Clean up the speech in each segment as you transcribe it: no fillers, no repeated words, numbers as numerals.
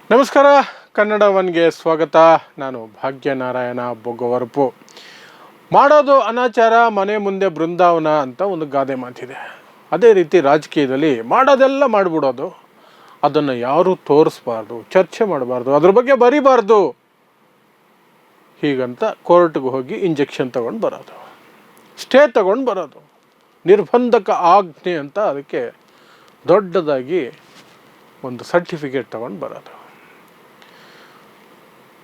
ನಮಸ್ಕಾರ, ಕನ್ನಡ ಒನ್ಗೆ ಸ್ವಾಗತ. ನಾನು ಭಾಗ್ಯನಾರಾಯಣ ಬೊಗ್ಗವರಪು. ಮಾಡೋದು ಅನಾಚಾರ, ಮನೆ ಮುಂದೆ ಬೃಂದಾವನ ಅಂತ ಒಂದು ಗಾದೆ ಮಾತಿದೆ. ಅದೇ ರೀತಿ ರಾಜಕೀಯದಲ್ಲಿ ಮಾಡೋದೆಲ್ಲ ಮಾಡಿಬಿಡೋದು, ಅದನ್ನು ಯಾರೂ ತೋರಿಸ್ಬಾರ್ದು, ಚರ್ಚೆ ಮಾಡಬಾರ್ದು, ಅದ್ರ ಬಗ್ಗೆ ಬರೀಬಾರ್ದು. ಹೀಗಂತ ಕೋರ್ಟ್ಗೆ ಹೋಗಿ ಇಂಜೆಕ್ಷನ್ ತಗೊಂಡು ಬರೋದು, ಸ್ಟೇ ತಗೊಂಡು ಬರೋದು, ನಿರ್ಬಂಧಕ ಆಜ್ಞೆ ಅಂತ ಅದಕ್ಕೆ ದೊಡ್ಡದಾಗಿ ಒಂದು ಸರ್ಟಿಫಿಕೇಟ್ ತಗೊಂಡು ಬರೋದು.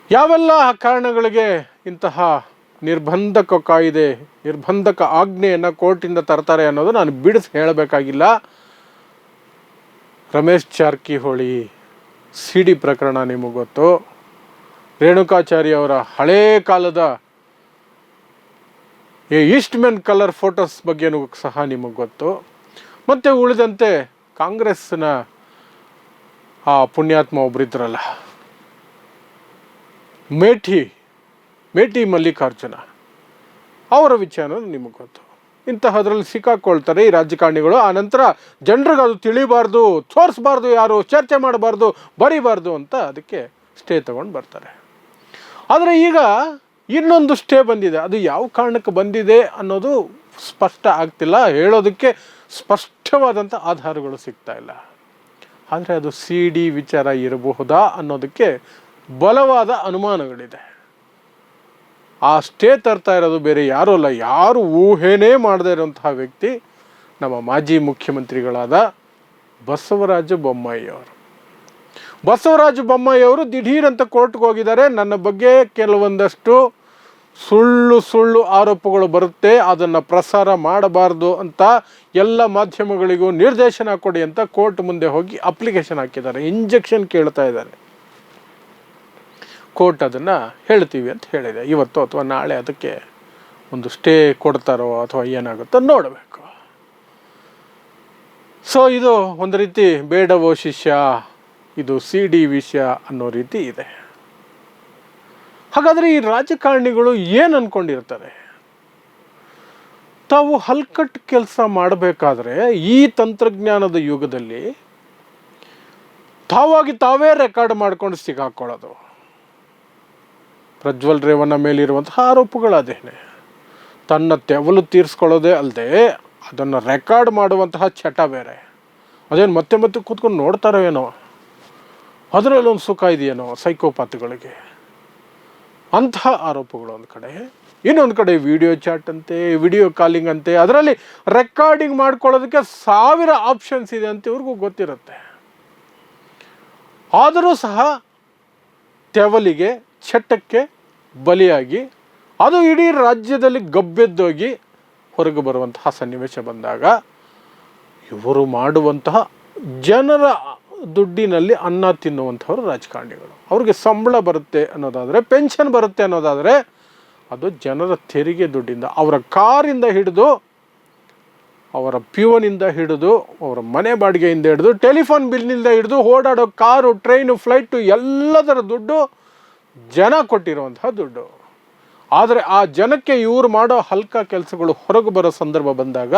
ಯಾವೆಲ್ಲ ಕಾರಣಗಳಿಗೆ ಇಂತಹ ನಿರ್ಬಂಧಕ ಕಾಯ್ದೆ, ನಿರ್ಬಂಧಕ ಆಜ್ಞೆಯನ್ನು ಕೋರ್ಟಿಂದ ತರ್ತಾರೆ ಅನ್ನೋದು ನಾನು ಬಿಡಿಸಿ ಹೇಳಬೇಕಾಗಿಲ್ಲ. ರಮೇಶ್ ಜಾರಕಿಹೊಳಿ CD ಪ್ರಕರಣ ನಿಮಗೆ ಗೊತ್ತು. ರೇಣುಕಾಚಾರ್ಯ ಅವರ ಹಳೇ ಕಾಲದ ಈಸ್ಟ್ ಮೆನ್ ಕಲರ್ ಫೋಟೋಸ್ ಬಗ್ಗೆನೂ ಸಹ ನಿಮಗೆ ಗೊತ್ತು. ಮತ್ತು ಉಳಿದಂತೆ ಕಾಂಗ್ರೆಸ್ನ ಆ ಪುಣ್ಯಾತ್ಮ ಒಬ್ಬರಿದ್ರಲ್ಲ, ಮೇಟಿ ಮಲ್ಲಿಕಾರ್ಜುನ, ಅವರ ವಿಚಾರ ನಿಮಗೆ ಗೊತ್ತು. ಇಂತಹದ್ರಲ್ಲಿ ಸಿಕ್ಕಾಕೊಳ್ತಾರೆ ಈ ರಾಜಕಾರಣಿಗಳು. ಆನಂತರ ಜನರಿಗೆ ಅದು ತಿಳಿಬಾರ್ದು, ತೋರಿಸ್ಬಾರ್ದು, ಯಾರು ಚರ್ಚೆ ಮಾಡಬಾರ್ದು, ಬರೀಬಾರ್ದು ಅಂತ ಅದಕ್ಕೆ ಸ್ಟೇ ತಗೊಂಡು ಬರ್ತಾರೆ. ಆದರೆ ಈಗ ಇನ್ನೊಂದು ಸ್ಟೇ ಬಂದಿದೆ. ಅದು ಯಾವ ಕಾರಣಕ್ಕೆ ಬಂದಿದೆ ಅನ್ನೋದು ಸ್ಪಷ್ಟ ಆಗ್ತಿಲ್ಲ, ಹೇಳೋದಕ್ಕೆ ಸ್ಪಷ್ಟವಾದಂಥ ಆಧಾರಗಳು ಸಿಗ್ತಾ ಇಲ್ಲ. ಆದರೆ ಅದು CD ವಿಚಾರ ಇರಬಹುದಾ ಅನ್ನೋದಕ್ಕೆ ಬಲವಾದ ಅನುಮಾನಗಳಿದೆ. ಆ ಸ್ಟೇ ತರ್ತಾ ಇರೋದು ಬೇರೆ ಯಾರೂ ಅಲ್ಲ, ಯಾರು ಊಹೆನೇ ಮಾಡದೇ ಇರುವಂತಹ ವ್ಯಕ್ತಿ ನಮ್ಮ ಮಾಜಿ ಮುಖ್ಯಮಂತ್ರಿಗಳಾದ ಬಸವರಾಜ ಬೊಮ್ಮಾಯಿ ಅವರು. ಬಸವರಾಜ ಬೊಮ್ಮಾಯಿ ಅವರು ದಿಢೀರಂತ ಕೋರ್ಟ್ಗೆ ಹೋಗಿದ್ದಾರೆ. ನನ್ನ ಬಗ್ಗೆ ಕೆಲವೊಂದಷ್ಟು ಸುಳ್ಳು ಆರೋಪಗಳು ಬರುತ್ತೆ, ಅದನ್ನು ಪ್ರಸಾರ ಮಾಡಬಾರ್ದು ಅಂತ ಎಲ್ಲ ಮಾಧ್ಯಮಗಳಿಗೂ ನಿರ್ದೇಶನ ಕೊಡಿ ಅಂತ ಕೋರ್ಟ್ ಮುಂದೆ ಹೋಗಿ ಅಪ್ಲಿಕೇಶನ್ ಹಾಕಿದ್ದಾರೆ, ಇಂಜೆಕ್ಷನ್ ಕೇಳ್ತಾ ಇದ್ದಾರೆ. ಕೋರ್ಟ್ ಅದನ್ನು ಹೇಳ್ತೀವಿ ಅಂತ ಹೇಳಿದೆ. ಇವತ್ತು ಅಥವಾ ನಾಳೆ ಅದಕ್ಕೆ ಒಂದು ಸ್ಟೇ ಕೊಡ್ತಾರೋ ಅಥವಾ ಏನಾಗುತ್ತೋ ನೋಡಬೇಕು. ಸೊ ಇದು ಒಂದು ರೀತಿ ಬೇಡವೋ ಶಿಷ್ಯ, ಇದು CD ವಿಷಯ ಅನ್ನೋ ರೀತಿ ಇದೆ. ಹಾಗಾದರೆ ಈ ರಾಜಕಾರಣಿಗಳು ಏನು ಅಂದ್ಕೊಂಡಿರ್ತಾರೆ? ತಾವು ಹಲ್ಕಟ್ಟು ಕೆಲಸ ಮಾಡಬೇಕಾದ್ರೆ ಈ ತಂತ್ರಜ್ಞಾನದ ಯುಗದಲ್ಲಿ ತಾವೇ ರೆಕಾರ್ಡ್ ಮಾಡ್ಕೊಂಡು ಸಿಕ್ಕಾಕೊಳ್ಳೋದು. ಪ್ರಜ್ವಲ್ ರೇವಣ್ಣ ಮೇಲಿರುವಂತಹ ಆರೋಪಗಳಾದೇನೆ. ತನ್ನ ತೆವಲು ತೀರಿಸ್ಕೊಳ್ಳೋದೇ ಅಲ್ಲದೆ ಅದನ್ನು ರೆಕಾರ್ಡ್ ಮಾಡುವಂತಹ ಚಟ ಬೇರೆ. ಅದೇನು ಮತ್ತೆ ಕೂತ್ಕೊಂಡು ನೋಡ್ತಾರೋ ಏನೋ, ಅದರಲ್ಲೊಂದು ಸುಖ ಇದೆಯೇನೋ ಸೈಕೋಪಾತ್ಗಳಿಗೆ. ಅಂತಹ ಆರೋಪಗಳು ಒಂದು ಕಡೆ, ಇನ್ನೊಂದು ಕಡೆ ವಿಡಿಯೋ ಚಾಟ್ ಅಂತೆ, ವಿಡಿಯೋ ಕಾಲಿಂಗ್ ಅಂತೆ, ಅದರಲ್ಲಿ ರೆಕಾರ್ಡಿಂಗ್ ಮಾಡ್ಕೊಳ್ಳೋದಕ್ಕೆ 1000 ಆಪ್ಷನ್ಸ್ ಇದೆ ಅಂತ ಇವ್ರಿಗೂ ಗೊತ್ತಿರುತ್ತೆ. ಆದರೂ ಸಹ ತೆವಲಿಗೆ, ಚಟಕ್ಕೆ ಬಲಿಯಾಗಿ ಅದು ಇಡೀ ರಾಜ್ಯದಲ್ಲಿ ಗಬ್ಬೆದ್ದೋಗಿ ಹೊರಗೆ ಬರುವಂತಹ ಸನ್ನಿವೇಶ ಬಂದಾಗ ಇವರು ಮಾಡುವಂತಹ ಜನರ ದುಡ್ಡಿನಲ್ಲಿ ಅನ್ನ ತಿನ್ನುವಂಥವ್ರು ರಾಜಕಾರಣಿಗಳು. ಅವ್ರಿಗೆ ಸಂಬಳ ಬರುತ್ತೆ ಅನ್ನೋದಾದರೆ, ಪೆನ್ಷನ್ ಬರುತ್ತೆ ಅನ್ನೋದಾದರೆ ಅದು ಜನರ ತೆರಿಗೆ ದುಡ್ಡಿಂದ, ಅವರ ಕಾರಿಂದ ಹಿಡಿದು, ಅವರ ಪ್ಯೂನಿಂದ ಹಿಡಿದು, ಅವರ ಮನೆ ಬಾಡಿಗೆಯಿಂದ ಹಿಡಿದು, ಟೆಲಿಫೋನ್ ಬಿಲ್ನಿಂದ ಹಿಡಿದು, ಓಡಾಡೋ ಕಾರು, ಟ್ರೈನು, ಫ್ಲೈಟು ಎಲ್ಲದರ ದುಡ್ಡು ಜನ ಕೊಟ್ಟಿರುವಂತಹ ದುಡ್ಡು. ಆದರೆ ಆ ಜನಕ್ಕೆ ಇವರು ಮಾಡೋ ಹಲ್ಕ ಕೆಲಸಗಳು ಹೊರಗೆ ಬರೋ ಸಂದರ್ಭ ಬಂದಾಗ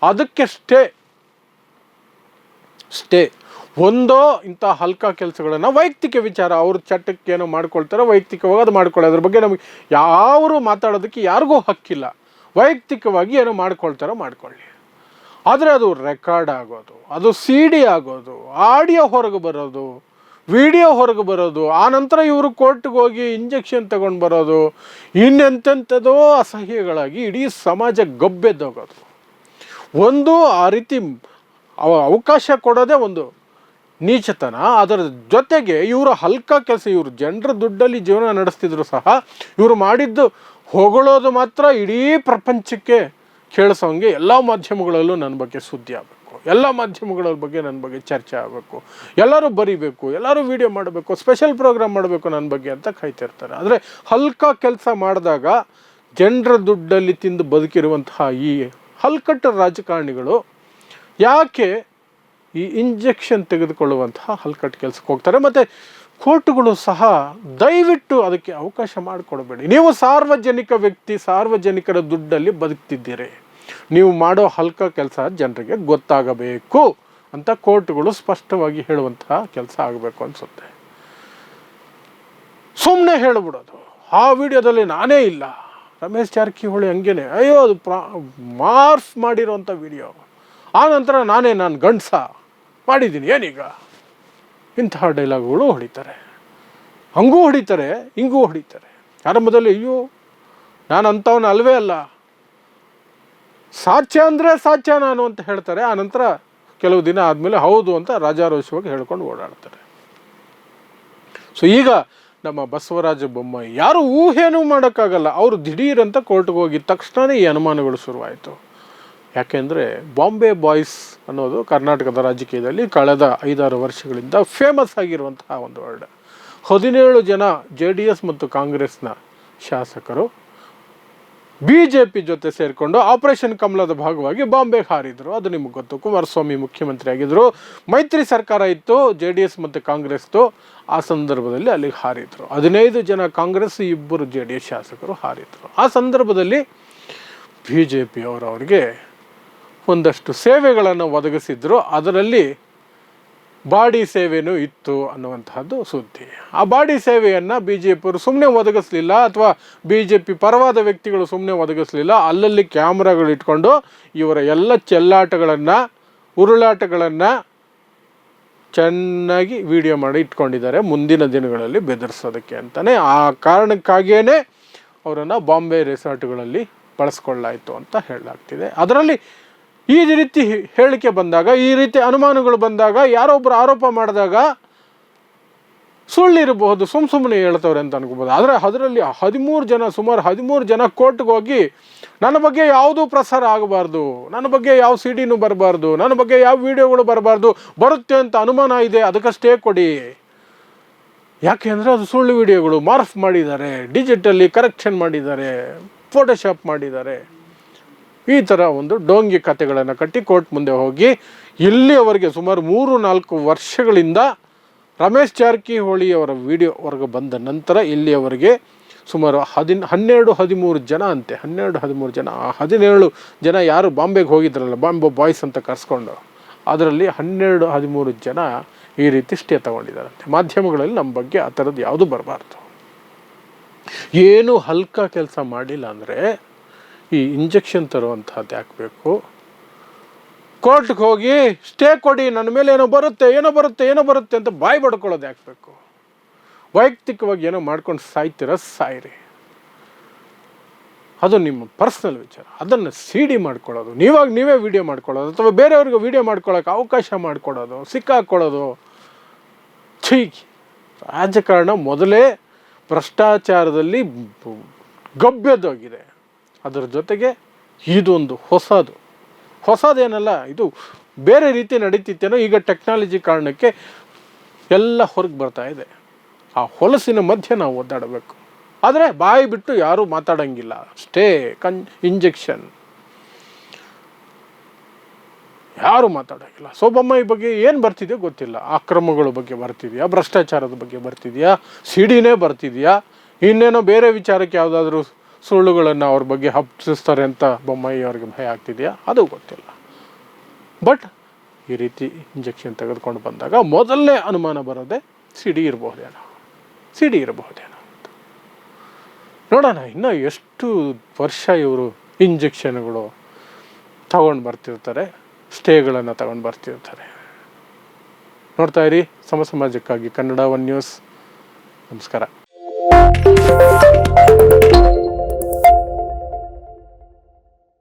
ಅದಕ್ಕೆ ಸ್ಟೇ ಒಂದೋ ಇಂಥ ಹಲ್ಕ ಕೆಲಸಗಳನ್ನು ವೈಯಕ್ತಿಕ ವಿಚಾರ, ಅವ್ರ ಚಟಕ್ಕೇನೋ ಮಾಡ್ಕೊಳ್ತಾರೆ, ವೈಯಕ್ತಿಕವಾಗಿ ಅದು ಮಾಡ್ಕೊಳ್ಳಿ, ಅದ್ರ ಬಗ್ಗೆ ನಮಗೆ ಯಾರು ಮಾತಾಡೋದಕ್ಕೆ ಯಾರಿಗೂ ಹಕ್ಕಿಲ್ಲ. ವೈಯಕ್ತಿಕವಾಗಿ ಏನೋ ಮಾಡ್ಕೊಳ್ತಾರೋ ಮಾಡ್ಕೊಳ್ಳಿ. ಆದರೆ ಅದು ರೆಕಾರ್ಡ್ ಆಗೋದು, ಅದು CD ಆಗೋದು, ಆಡಿಯೋ ಹೊರಗೆ ಬರೋದು, ವಿಡಿಯೋ ಹೊರಗೆ ಬರೋದು, ಆನಂತರ ಇವರು ಕೋರ್ಟ್ಗೆ ಹೋಗಿ ಇಂಜೆಕ್ಷನ್ ತಗೊಂಡು ಬರೋದು, ಇನ್ನೆಂತೆಂಥದೋ ಅಸಹ್ಯಗಳಾಗಿ ಇಡೀ ಸಮಾಜ ಗಬ್ಬೆದ್ದೋಗೋದು. ಒಂದು ಆ ರೀತಿ ಅವಕಾಶ ಕೊಡೋದೇ ಒಂದು ನೀಚತನ. ಅದರ ಜೊತೆಗೆ ಇವರು ಹಲ್ಕ ಕೆಲಸ, ಇವರು ಜನರ ದುಡ್ಡಲ್ಲಿ ಜೀವನ ನಡೆಸ್ತಿದ್ರು ಸಹ ಇವರು ಮಾಡಿದ್ದು ಹೊಗಳೋದು ಮಾತ್ರ ಇಡೀ ಪ್ರಪಂಚಕ್ಕೆ ಕೇಳಿಸೋಂಗೆ ಎಲ್ಲ ಮಾಧ್ಯಮಗಳಲ್ಲೂ ನನ್ನ ಬಗ್ಗೆ ಸುದ್ದಿ ಆಗಬೇಕು, ಎಲ್ಲ ಮಾಧ್ಯಮಗಳ ಬಗ್ಗೆ ನನ್ನ ಬಗ್ಗೆ ಚರ್ಚೆ ಆಗಬೇಕು, ಎಲ್ಲರೂ ಬರೀಬೇಕು, ಎಲ್ಲರೂ ವಿಡಿಯೋ ಮಾಡಬೇಕು, ಸ್ಪೆಷಲ್ ಪ್ರೋಗ್ರಾಮ್ ಮಾಡಬೇಕು ನನ್ನ ಬಗ್ಗೆ ಅಂತ ಕಾಯ್ತಿರ್ತಾರೆ. ಆದರೆ ಹಲ್ಕ ಕೆಲಸ ಮಾಡಿದಾಗ ಜನರ ದುಡ್ಡಲ್ಲಿ ತಿಂದು ಬದುಕಿರುವಂತಹ ಈ ಹಲ್ಕಟ್ಟ ರಾಜಕಾರಣಿಗಳು ಯಾಕೆ ಈ ಇಂಜೆಕ್ಷನ್ ತೆಗೆದುಕೊಳ್ಳುವಂತಹ ಹಲ್ಕಟ್ಟು ಕೆಲಸಕ್ಕೆ ಹೋಗ್ತಾರೆ? ಮತ್ತು ಕೋರ್ಟುಗಳು ಸಹ ದಯವಿಟ್ಟು ಅದಕ್ಕೆ ಅವಕಾಶ ಮಾಡಿಕೊಡಬೇಡಿ. ನೀವು ಸಾರ್ವಜನಿಕ ವ್ಯಕ್ತಿ, ಸಾರ್ವಜನಿಕರ ದುಡ್ಡಲ್ಲಿ ಬದುಕ್ತಿದ್ದೀರಿ, ನೀವು ಮಾಡೋ ಹಲ್ಕ ಕೆಲಸ ಜನರಿಗೆ ಗೊತ್ತಾಗಬೇಕು ಅಂತ ಕೋರ್ಟ್ಗಳು ಸ್ಪಷ್ಟವಾಗಿ ಹೇಳುವಂತಹ ಕೆಲಸ ಆಗಬೇಕು ಅನಿಸುತ್ತೆ. ಸುಮ್ಮನೆ ಹೇಳ್ಬಿಡೋದು, ಆ ವಿಡಿಯೋದಲ್ಲಿ ನಾನೇ ಇಲ್ಲ, ರಮೇಶ್ ಜಾರಕಿಹೊಳಿ ಹಂಗೇನೆ, ಅಯ್ಯೋ ಅದು ಮಾರ್ಫ್ ಮಾಡಿರೋಂಥ ವಿಡಿಯೋ, ಆ ನಂತರ ನಾನು ಗಂಡಸ ಮಾಡಿದ್ದೀನಿ ಏನೀಗ, ಇಂತಹ ಡೈಲಾಗ್ಗಳು ಹೊಡಿತಾರೆ. ಹಂಗೂ ಹೊಡಿತಾರೆ, ಹಿಂಗೂ ಹೊಡಿತಾರೆ. ಆರಂಭದಲ್ಲಿ ಅಯ್ಯೋ ನಾನು ಅಂಥವನು ಅಲ್ವೇ ಅಲ್ಲ, ಸಾಧ್ಯ ಅಂದರೆ ಸಾಧ್ಯ ನಾನು ಅಂತ ಹೇಳ್ತಾರೆ. ಆನಂತರ ಕೆಲವು ದಿನ ಆದಮೇಲೆ ಹೌದು ಅಂತ ರಾಜಾರೋಷವಾಗಿ ಹೇಳ್ಕೊಂಡು ಓಡಾಡ್ತಾರೆ. ಸೊ ಈಗ ನಮ್ಮ ಬಸವರಾಜ ಬೊಮ್ಮಾಯಿ ಯಾರು ಊಹೆನೂ ಮಾಡೋಕ್ಕಾಗಲ್ಲ, ಅವರು ದಿಢೀರಂತ ಕೋರ್ಟ್ಗೆ ಹೋಗಿದ ತಕ್ಷಣವೇ ಈ ಅನುಮಾನಗಳು ಶುರುವಾಯಿತು. ಯಾಕೆಂದರೆ ಬಾಂಬೆ ಬಾಯ್ಸ್ ಅನ್ನೋದು ಕರ್ನಾಟಕದ ರಾಜಕೀಯದಲ್ಲಿ ಕಳೆದ 5-6 ವರ್ಷಗಳಿಂದ ಫೇಮಸ್ ಆಗಿರುವಂತಹ ಒಂದು ವರ್ಡ್. 17 ಜನ JDS ಮತ್ತು ಕಾಂಗ್ರೆಸ್ನ ಶಾಸಕರು BJP ಜೊತೆ ಸೇರಿಕೊಂಡು ಆಪರೇಷನ್ ಕಮಲದ ಭಾಗವಾಗಿ ಬಾಂಬೆಗೆ ಹಾರಿದರು. ಅದು ನಿಮಗೆ ಗೊತ್ತು. ಕುಮಾರಸ್ವಾಮಿ ಮುಖ್ಯಮಂತ್ರಿ ಆಗಿದ್ದರು, ಮೈತ್ರಿ ಸರ್ಕಾರ ಇತ್ತು JDS ಮತ್ತು ಕಾಂಗ್ರೆಸ್ದು. ಆ ಸಂದರ್ಭದಲ್ಲಿ ಅಲ್ಲಿಗೆ ಹಾರಿದರು. 15 ಜನ ಕಾಂಗ್ರೆಸ್, 2 JDS ಶಾಸಕರು ಹಾರಿದರು. ಆ ಸಂದರ್ಭದಲ್ಲಿ BJP ಅವರಿಗೆ ಒಂದಷ್ಟು ಸೇವೆಗಳನ್ನು ಒದಗಿಸಿದ್ರು. ಅದರಲ್ಲಿ ಬಾಡಿ ಸೇವೆನೂ ಇತ್ತು ಅನ್ನುವಂತಹದ್ದು ಸುದ್ದಿ. ಆ ಬಾಡಿ ಸೇವೆಯನ್ನು BJP ಅವರು ಸುಮ್ಮನೆ ಒದಗಿಸಲಿಲ್ಲ, ಅಥವಾ BJP ಪರವಾದ ವ್ಯಕ್ತಿಗಳು ಸುಮ್ಮನೆ ಒದಗಿಸಲಿಲ್ಲ. ಅಲ್ಲಲ್ಲಿ ಕ್ಯಾಮ್ರಾಗಳು ಇಟ್ಕೊಂಡು ಇವರ ಎಲ್ಲ ಚೆಲ್ಲಾಟಗಳನ್ನು, ಉರುಳಾಟಗಳನ್ನು ಚೆನ್ನಾಗಿ ವಿಡಿಯೋ ಮಾಡಿ ಇಟ್ಕೊಂಡಿದ್ದಾರೆ, ಮುಂದಿನ ದಿನಗಳಲ್ಲಿ ಬೆದರಿಸೋದಕ್ಕೆ ಅಂತಲೇ. ಆ ಕಾರಣಕ್ಕಾಗಿಯೇ ಅವರನ್ನು ಬಾಂಬೆ ರೆಸಾರ್ಟ್ಗಳಲ್ಲಿ ಬಳಸ್ಕೊಳ್ಳಾಯಿತು ಅಂತ ಹೇಳಲಾಗ್ತಿದೆ. ಅದರಲ್ಲಿ ಈ ರೀತಿ ಹೇಳಿಕೆ ಬಂದಾಗ, ಈ ರೀತಿ ಅನುಮಾನಗಳು ಬಂದಾಗ, ಯಾರೊಬ್ಬರು ಆರೋಪ ಮಾಡಿದಾಗ ಸುಳ್ಳಿರಬಹುದು, ಸುಮ್ಮನೆ ಹೇಳ್ತವ್ರೆ ಅಂತ ಅನ್ಕೋಬೋದು. ಆದರೆ ಅದರಲ್ಲಿ 13 ಜನ, ಸುಮಾರು 13 ಜನ ಕೋರ್ಟ್ಗೆ ಹೋಗಿ ನನ್ನ ಬಗ್ಗೆ ಯಾವುದೂ ಪ್ರಸಾರ ಆಗಬಾರ್ದು, ನನ್ನ ಬಗ್ಗೆ ಯಾವ CDನೂ ಬರಬಾರ್ದು, ನನ್ನ ಬಗ್ಗೆ ಯಾವ ವಿಡಿಯೋಗಳು ಬರಬಾರ್ದು, ಬರುತ್ತೆ ಅಂತ ಅನುಮಾನ ಇದೆ, ಅದಕ್ಕೆ ಸ್ಟೇ ಕೊಡಿ. ಯಾಕೆ ಅಂದರೆ ಅದು ಸುಳ್ಳು ವಿಡಿಯೋಗಳು, ಮಾರ್ಫ್ ಮಾಡಿದ್ದಾರೆ, ಡಿಜಿಟಲಿ ಕರೆಕ್ಷನ್ ಮಾಡಿದ್ದಾರೆ, ಫೋಟೋಶಾಪ್ ಮಾಡಿದ್ದಾರೆ. ಈ ಥರ ಒಂದು ಡೋಂಗಿ ಕಥೆಗಳನ್ನು ಕಟ್ಟಿ ಕೋರ್ಟ್ ಮುಂದೆ ಹೋಗಿ ಇಲ್ಲಿಯವರೆಗೆ ಸುಮಾರು 3-4 ವರ್ಷಗಳಿಂದ ರಮೇಶ್ ಜಾರಕಿಹೊಳಿ ಅವರ ವಿಡಿಯೋ ಹೊರಗೆ ಬಂದ ನಂತರ ಇಲ್ಲಿಯವರೆಗೆ ಸುಮಾರು 12-13 ಜನ ಅಂತೆ, 12-13 ಜನ. ಆ 17 ಜನ ಯಾರು ಬಾಂಬೆಗೆ ಹೋಗಿದ್ರಲ್ಲ, ಬಾಂಬೆ ಬಾಯ್ಸ್ ಅಂತ ಕರೆಸ್ಕೊಂಡು, ಅದರಲ್ಲಿ 12-13 ಜನ ಈ ರೀತಿ ಸ್ಟೇ ತಗೊಂಡಿದ್ದಾರಂತೆ. ಮಾಧ್ಯಮಗಳಲ್ಲಿ ನಮ್ಮ ಬಗ್ಗೆ ಆ ಥರದ್ದು ಯಾವುದೂ ಬರಬಾರ್ದು. ಏನು ಹಲ್ಕ ಕೆಲಸ ಮಾಡಿಲ್ಲ ಅಂದರೆ ಈ ಇಂಜೆಕ್ಷನ್ ತರುವಂತಹದ್ದು ಯಾಕೆ ಬೇಕು? ಕೋರ್ಟ್ಗೆ ಹೋಗಿ ಸ್ಟೇ ಕೊಡಿ, ನನ್ನ ಮೇಲೆ ಏನೋ ಬರುತ್ತೆ ಅಂತ ಬಾಯಿ ಬಡ್ಕೊಳ್ಳೋದು ಯಾಕೆ ಬೇಕು? ವೈಯಕ್ತಿಕವಾಗಿ ಏನೋ ಮಾಡ್ಕೊಂಡು ಸಾಯ್ರಿ, ಅದು ನಿಮ್ಮ ಪರ್ಸ್ನಲ್ ವಿಚಾರ. ಅದನ್ನು CD ಮಾಡ್ಕೊಳ್ಳೋದು, ನೀವೇ ವಿಡಿಯೋ ಮಾಡ್ಕೊಳ್ಳೋದು, ಅಥವಾ ಬೇರೆಯವ್ರಿಗೆ ವಿಡಿಯೋ ಮಾಡ್ಕೊಳ್ಳೋಕೆ ಅವಕಾಶ ಮಾಡಿಕೊಡೋದು, ಸಿಕ್ಕಾಕೊಳ್ಳೋದು, ರಾಜಕಾರಣ ಮೊದಲೇ ಭ್ರಷ್ಟಾಚಾರದಲ್ಲಿ ಗಬ್ಬೆದೋಗಿದೆ. ಅದರ ಜೊತೆಗೆ ಇದೊಂದು ಹೊಸದೇನಲ್ಲ, ಇದು ಬೇರೆ ರೀತಿ ನಡೀತಿತ್ತೇನೋ. ಈಗ ಟೆಕ್ನಾಲಜಿ ಕಾರಣಕ್ಕೆ ಎಲ್ಲ ಹೊರಗೆ ಬರ್ತಾ ಇದೆ. ಆ ಹೊಲಸಿನ ಮಧ್ಯೆ ನಾವು ಒದ್ದಾಡಬೇಕು. ಆದರೆ ಬಾಯಿ ಬಿಟ್ಟು ಯಾರೂ ಮಾತಾಡೋಂಗಿಲ್ಲ. ಸ್ಟೇ, ಇಂಜೆಕ್ಷನ್, ಯಾರೂ ಮಾತಾಡೋಂಗಿಲ್ಲ. ಸೊ ಬೊಮ್ಮಾಯಿ ಬಗ್ಗೆ ಏನು ಬರ್ತಿದೆಯೋ ಗೊತ್ತಿಲ್ಲ. ಅಕ್ರಮಗಳ ಬಗ್ಗೆ ಬರ್ತಿದೆಯಾ, ಭ್ರಷ್ಟಾಚಾರದ ಬಗ್ಗೆ ಬರ್ತಿದೆಯಾ, CDನೇ ಬರ್ತಿದೆಯಾ, ಇನ್ನೇನೋ ಬೇರೆ ವಿಚಾರಕ್ಕೆ ಯಾವುದಾದ್ರೂ ಸುಳ್ಳುಗಳನ್ನು ಅವ್ರ ಬಗ್ಗೆ ಹಬ್ಬಿಸ್ತಾರೆ ಅಂತ ಬೊಮ್ಮಾಯಿ ಅವ್ರಿಗೆ ಭಯ ಆಗ್ತಿದೆಯಾ, ಅದು ಗೊತ್ತಿಲ್ಲ. ಬಟ್ ಈ ರೀತಿ ಇಂಜೆಕ್ಷನ್ ತೆಗೆದುಕೊಂಡು ಬಂದಾಗ ಮೊದಲನೇ ಅನುಮಾನ ಬರೋದೆ CD ಇರಬಹುದೇನೋ ಅಂತ. ನೋಡೋಣ ಇನ್ನೂ ಎಷ್ಟು ವರ್ಷ ಇವರು ಇಂಜೆಕ್ಷನ್ಗಳು ತಗೊಂಡು ಬರ್ತಿರ್ತಾರೆ, ಸ್ಟೇಗಳನ್ನು ತಗೊಂಡು ಬರ್ತಿರ್ತಾರೆ. ನೋಡ್ತಾ ಇರಿ ಸಮಾಜಕ್ಕಾಗಿ ಕನ್ನಡ 1 ನ್ಯೂಸ್. ನಮಸ್ಕಾರ.